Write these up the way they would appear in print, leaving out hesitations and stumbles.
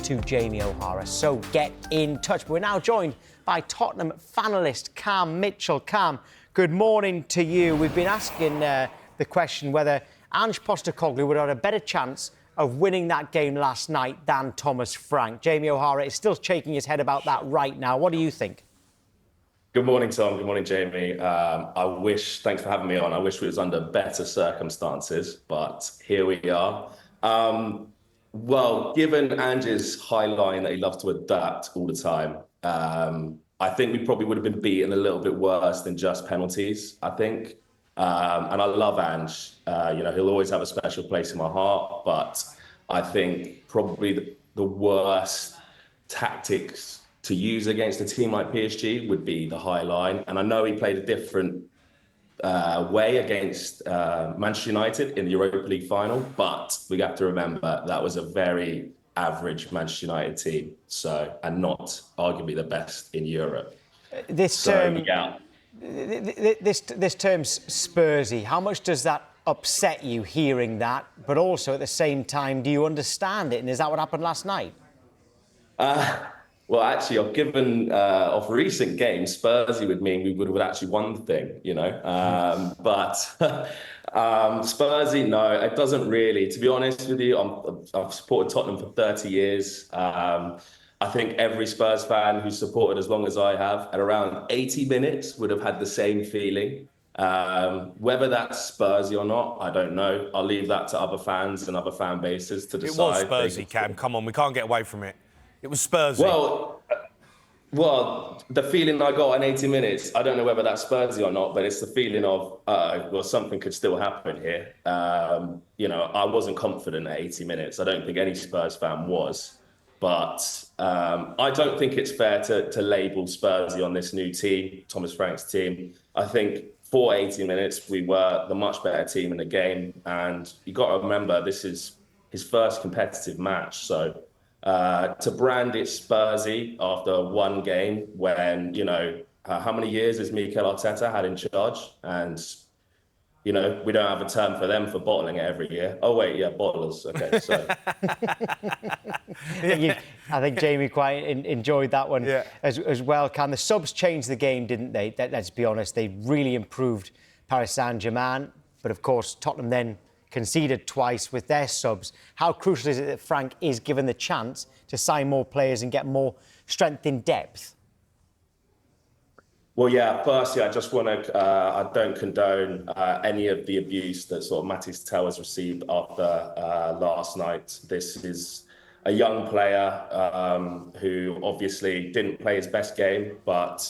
to Jamie O'Hara. So get in touch. We're now joined by Tottenham fanalist Cam Mitchell. Cam, good morning to you. We've been asking the question whether Ange Postecoglou would have had a better chance of winning that game last night than Thomas Frank. Jamie O'Hara is still shaking his head about that right now. What do you think? Good morning, Tom. Good morning, Jamie. Thanks for having me on. I wish it was under better circumstances, but here we are. Well, given Ange's high line that he loves to adapt all the time, I think we probably would have been beaten a little bit worse than just penalties, I think. And I love Ange. He'll always have a special place in my heart, but I think probably the worst tactics to use against a team like PSG would be the high line. And I know he played a different way against Manchester United in the Europa League final, but we have to remember that was a very average Manchester United team, and not arguably the best in Europe. This term's Spursy. How much does that upset you hearing that? But also at the same time, do you understand it? And is that what happened last night? Well, actually, I've given off recent games, Spursy would mean we would have actually won the thing, But Spursy, no, it doesn't really. To be honest with you, I've supported Tottenham for 30 years. I think every Spurs fan who's supported as long as I have, at around 80 minutes, would have had the same feeling. Whether that's Spursy or not, I don't know. I'll leave that to other fans and other fan bases to decide. It was Spursy, Cam. Come on, we can't get away from it. It was Spursy. Well, the feeling I got in 80 minutes, I don't know whether that's Spursy or not, but it's the feeling of, something could still happen here. I wasn't confident at 80 minutes. I don't think any Spurs fan was. But I don't think it's fair to label Spursy on this new team, Thomas Frank's team. I think for 80 minutes, we were the much better team in the game. And you got to remember, this is his first competitive match. So to brand it Spursy after one game when, how many years has Mikel Arteta had in charge? And, we don't have a term for them for bottling it every year. Oh, wait, yeah, bottlers. Okay, so. I think Jamie quite enjoyed that one as well, Can. The subs changed the game, didn't they? Let's be honest, they really improved Paris Saint-Germain. But, of course, Tottenham then conceded twice with their subs. How crucial is it that Frank is given the chance to sign more players and get more strength in depth? Well, yeah, firstly, I just want to, I don't condone any of the abuse that sort of Mathys Tel has received after last night. This is a young player who obviously didn't play his best game, but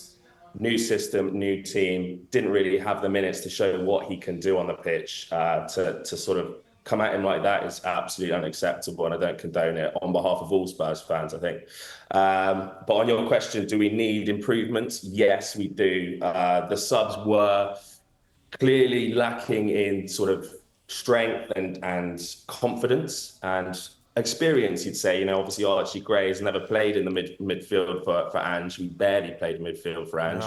new system, new team, didn't really have the minutes to show what he can do on the pitch. To sort of come at him like that is absolutely unacceptable, and I don't condone it on behalf of all Spurs fans, I think. But on your question, do we need improvements? Yes, we do. The subs were clearly lacking in sort of strength and confidence and experience, you'd say. Obviously Archie Gray has never played in the midfield for Ange. We barely played in midfield for Ange.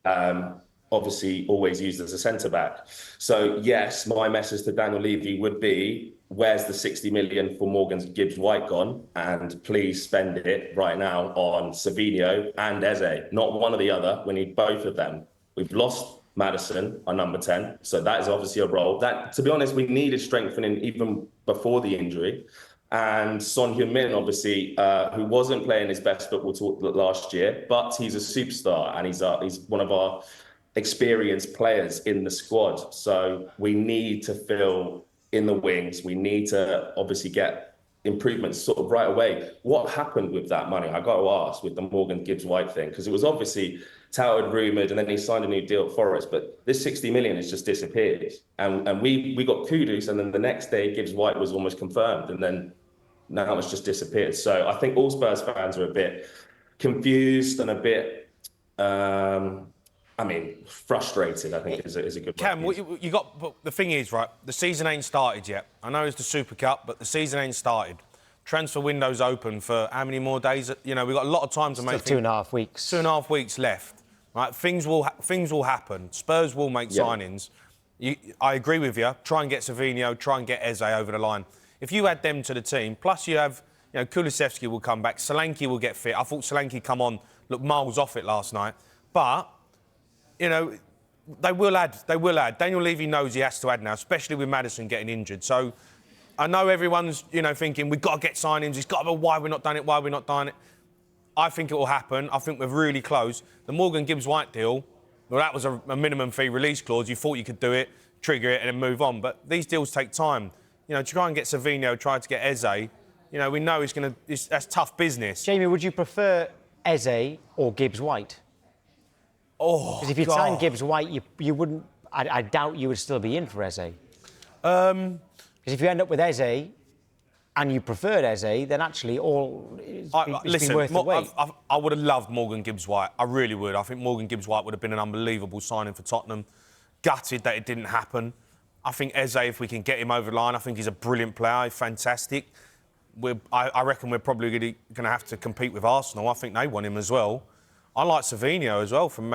No. Obviously always used as a centre-back. So, yes, my message to Daniel Levy would be, where's the 60 million for Morgan Gibbs-White gone? And please spend it right now on Savinho and Eze. Not one or the other. We need both of them. We've lost Maddison, our number 10. So that is obviously a role. That, to be honest, we needed strengthening even before the injury. And Son Heung-min, obviously, who wasn't playing his best football last year, but he's a superstar and he's one of our experienced players in the squad. So we need to fill in the wings. We need to obviously get improvements sort of right away. What happened with that money? I got to ask, with the Morgan Gibbs-White thing, because it was obviously touted, rumoured, and then he signed a new deal at Forest. But this 60 million has just disappeared. And we got Kudus, and then the next day Gibbs-White was almost confirmed. And then now it's just disappeared. So I think all Spurs fans are a bit confused and a bit, frustrated, I think, is a good Cam, word. you got. But the thing is, right, the season ain't started yet. I know it's the Super Cup, but the season ain't started. Transfer window's open for how many more days? We've got a lot of time to make. 2.5 weeks. 2.5 weeks left. Right, things will happen. Spurs will make signings. I agree with you. Try and get Savinho. Try and get Eze over the line. If you add them to the team, plus you have You know, Kulusevski will come back. Solanke will get fit. I thought Solanke come on, looked miles off it last night. But, you know, they will add. They will add. Daniel Levy knows he has to add now, especially with Maddison getting injured. So I know everyone's, you know, thinking we've got to get signings. It's got to be why we're not done it, why we're not done it. I think it will happen. I think we're really close. The Morgan Gibbs-White deal, well, that was a minimum fee release clause. You thought you could do it, trigger it, and then move on. But these deals take time. You know, try and get Savinho, try to get Eze. You know, we know that's tough business. Jamie, would you prefer Eze or Gibbs-White? Oh, because if you'd signed Gibbs-White, you wouldn't. I doubt you would still be in for Eze. Because if you end up with Eze and you preferred Eze, then actually it's been worth the wait. I would have loved Morgan Gibbs-White. I really would. I think Morgan Gibbs-White would have been an unbelievable signing for Tottenham. Gutted that it didn't happen. I think Eze, if we can get him over the line, I think he's a brilliant player. He's fantastic. I reckon we're probably going to have to compete with Arsenal. I think they want him as well. I like Savinho as well from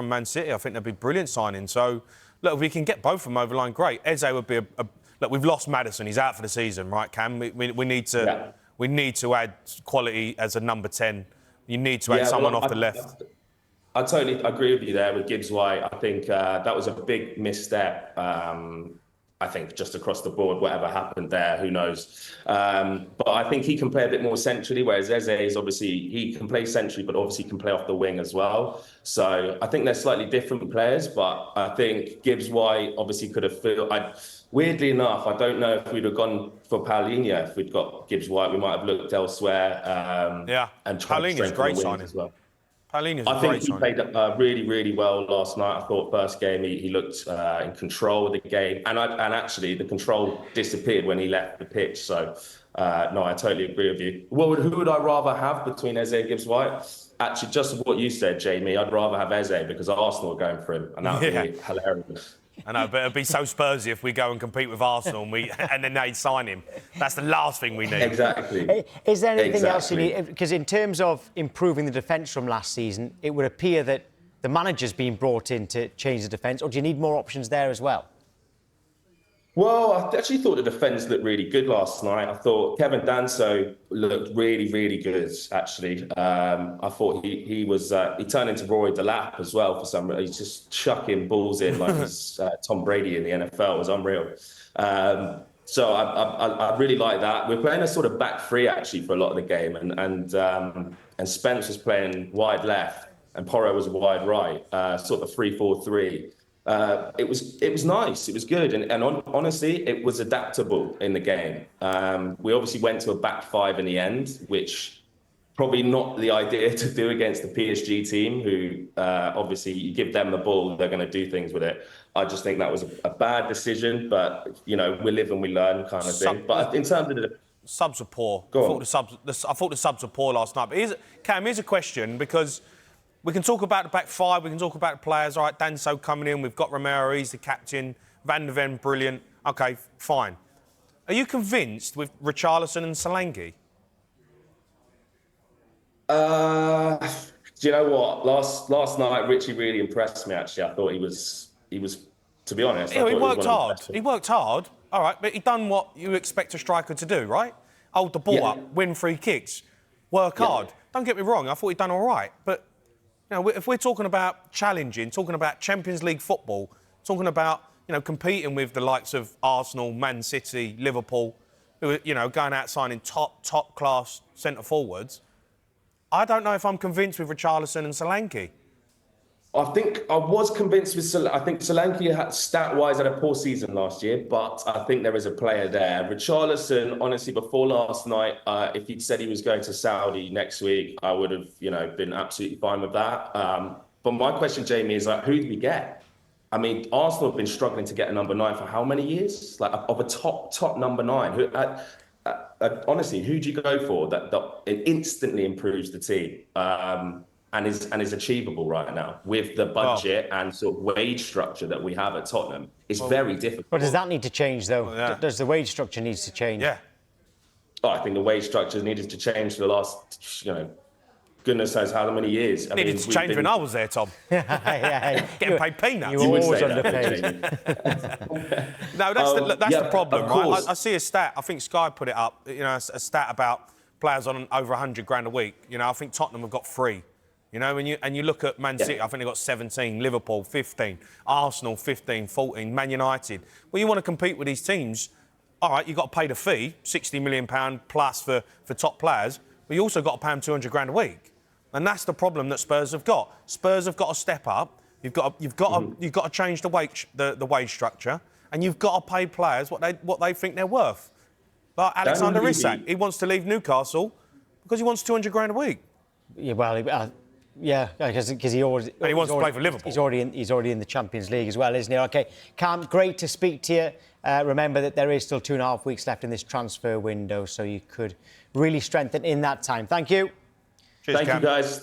Man City. I think they'd be brilliant signing. So, look, if we can get both of them over the line, great. Eze would be look, we've lost Maddison. He's out for the season, right, Cam? We need to add quality as a number 10. You need to add someone off the left. I totally agree with you there with Gibbs-White. I think that was a big misstep. I think just across the board, whatever happened there, who knows? But I think he can play a bit more centrally, whereas Eze is obviously, he can play centrally, but obviously can play off the wing as well. So I think they're slightly different players, but I think Gibbs-White obviously could have filled. Weirdly enough, I don't know if we'd have gone for Paulinho if we'd got Gibbs-White. We might have looked elsewhere. And tried to strengthen the wings as well. I think he played really, really well last night. I thought first game he looked in control of the game, and actually the control disappeared when he left the pitch. So no, I totally agree with you. Who would I rather have between Eze and Gibbs-White? Actually, just what you said, Jamie. I'd rather have Eze because Arsenal are going for him, and that would be hilarious. I know, but it'd be so Spursy if we go and compete with Arsenal and then they'd sign him. That's the last thing we need. Exactly. Is there anything else you need? Because in terms of improving the defence from last season, it would appear that the manager's been brought in to change the defence, or do you need more options there as well? Well, I actually thought the defence looked really good last night. I thought Kevin Danso looked really, really good, actually. I thought he turned into Roy Delap as well for some reason. He's just chucking balls in like he's Tom Brady in the NFL. It was unreal. So I really like that. We're playing a sort of back three, actually, for a lot of the game. And Spence was playing wide left and Porro was wide right, sort of 3-4-3. It was nice. It was good, and honestly, it was adaptable in the game. We obviously went to a back five in the end, which probably not the idea to do against the PSG team, who obviously you give them the ball, they're going to do things with it. I just think that was a bad decision, but you know, we live and we learn kind of thing. But in terms of the subs are poor. I thought the subs were poor last night. But here's a question, because we can talk about the back five, we can talk about the players. All right, Danso coming in, we've got Romero, he's the captain. Van der Ven, brilliant. OK, fine. Are you convinced with Richarlison and Solanke? Do you know what? Last night, Richie really impressed me, actually. I thought he was to be honest... Yeah, he worked hard. He worked hard, all right, but he done what you expect a striker to do, right? Hold the ball up, win free kicks, work hard. Don't get me wrong, I thought he'd done all right, but... You know, if we're talking about challenging, talking about Champions League football, talking about, you know, competing with the likes of Arsenal, Man City, Liverpool, who are, you know, going out signing top class centre forwards, I don't know if I'm convinced with Richarlison and Solanke. I think I was convinced with Solanke. I think Solanke stat-wise had a poor season last year, but I think there is a player there. Richarlison, honestly, before last night, if he'd said he was going to Saudi next week, I would have, you know, been absolutely fine with that. But my question, Jamie, is like, who do we get? I mean, Arsenal have been struggling to get a number 9 for how many years? Like, of a top number 9. Honestly, who do you go for that it instantly improves the team? And is achievable right now with the budget and sort of wage structure that we have at Tottenham. It's very difficult. But does that need to change, though? Does the wage structure need to change? Yeah. Oh, I think the wage structure needed to change for the last, you know, goodness knows how many years. I needed to change when I was there, Tom. Getting paid peanuts. You were always underpaid. No, that's the problem, right? I see a stat. I think Sky put it up. You know, a stat about players on over 100 grand a week. You know, I think Tottenham have got 3. You know, and you look at Man City, I think they've got 17, Liverpool 15, Arsenal 15, 14, Man United. Well, you want to compete with these teams, all right, you've got to pay the fee, £60 million plus for top players, but you also got to pay them 200 grand a week. And that's the problem that Spurs have got. Spurs have got to step up. You've got to change the wage structure, and you've got to pay players what they think they're worth. Like Alexander Isak, he wants to leave Newcastle because he wants 200 grand a week. Yeah, well, yeah, because he always... And he wants to play for Liverpool. He's already in the Champions League as well, isn't he? OK, Cam, great to speak to you. Remember that there is still 2.5 weeks left in this transfer window, so you could really strengthen in that time. Thank you. Cheers, Thank Cam. you, guys.